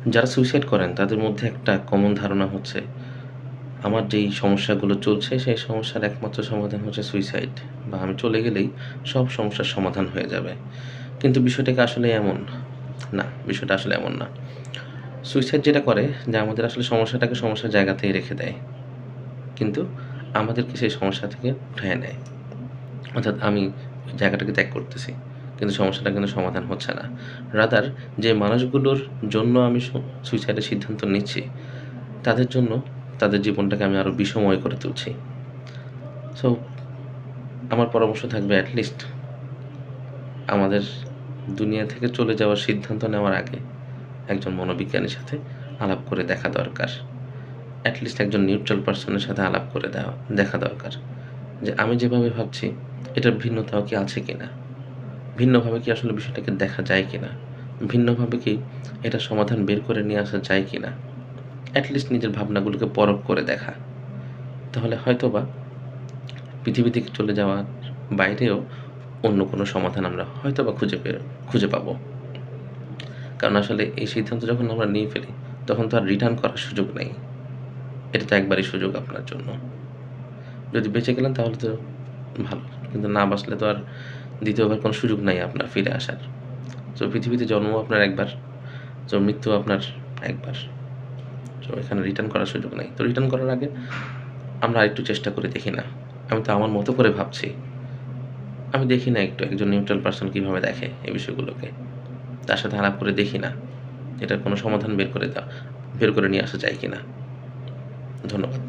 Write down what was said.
যারা সুইসাইড করেন তাদের মধ্যে একটা কমন ধারণা হচ্ছে, আমার যেই সমস্যাগুলো চলছে সেই সমস্যার একমাত্র সমাধান হচ্ছে সুইসাইড, বা আমি চলে গেলেই সব সমস্যার সমাধান হয়ে যাবে। কিন্তু বিষয়টা কি আসলে এমন? না, বিষয়টা আসলে এমন না। সুইসাইড যেটা করে যে আমাদের আসলে সমস্যাটাকে সমস্যার জায়গাতেই রেখে দেয়। কিন্তু আমাদেরকে সেই সমস্যা থেকে উঠায় নেয়। অর্থাৎ আমি ওই জায়গাটাকে ত্যাগ করতেছি। কিন্তু সমস্যাটা কিন্তু সমাধান হচ্ছে না। রাদার যে মানুষগুলোর জন্য আমি সুইসাইডের সিদ্ধান্ত নিচ্ছি, তাদের জন্য তাদের জীবনটাকে আমি আরো বিষময় করে তুলছি। সো আমার পরামর্শ থাকবে, এট লিস্ট আমাদের দুনিয়া থেকে চলে যাওয়ার সিদ্ধান্ত নেওয়ার আগে একজন মনোবিজ্ঞানীর সাথে আলাপ করে দেখা দরকার। এট লিস্ট একজন নিউট্রাল পারসনের সাথে আলাপ করে দেখা দরকার। যে আমি যেভাবে ভাবছি এটার ভিন্নতাও কি আছে কিনা? ভিন্নভাবে কি আসলে বিষয়টাকে দেখা যায় কিনা? ভিন্নভাবে কি এটার সমাধান বের করে নিয়ে আসা যায় কিনা? এট লিস্ট নিজের ভাবনাগুলোকে পরখ করে দেখা। তাহলে হয়তোবা পৃথিবী থেকে চলে যাওয়ার বাইরেও অন্য কোনো সমাধান আমরা হয়তোবা খুঁজে পাবো। কারণ আসলে এই সিদ্ধান্ত যখন আমরা নিয়ে ফেলি, তখন তো আর রিটার্ন করার সুযোগ নেই। এটা তো একবারই সুযোগ আপনার জন্য। যদি বেঁচে গেলেন তাহলে তো ভালো। কিন্তু না বাঁচলে তো আর দ্বিতীয়বার কোনো সুযোগ নাই আপনার ফিরে আসার। তো পৃথিবীতে জন্ম আপনার একবার, তো মৃত্যু আপনার একবার। তো এখানে রিটার্ন করার সুযোগ নাই। তো রিটার্ন করার আগে আমরা আরেকটু চেষ্টা করে দেখি না? আমি তো আমার মতো করে ভাবছি। আমি দেখি না একটু একজন নিউট্রাল পারসন কিভাবে দেখে এই বিষয়গুলোকে? তার সাথে আলাপ করে দেখি না এটার কোনো সমাধান বের করে নিয়ে আসা যায় কিনা? ধন্যবাদ।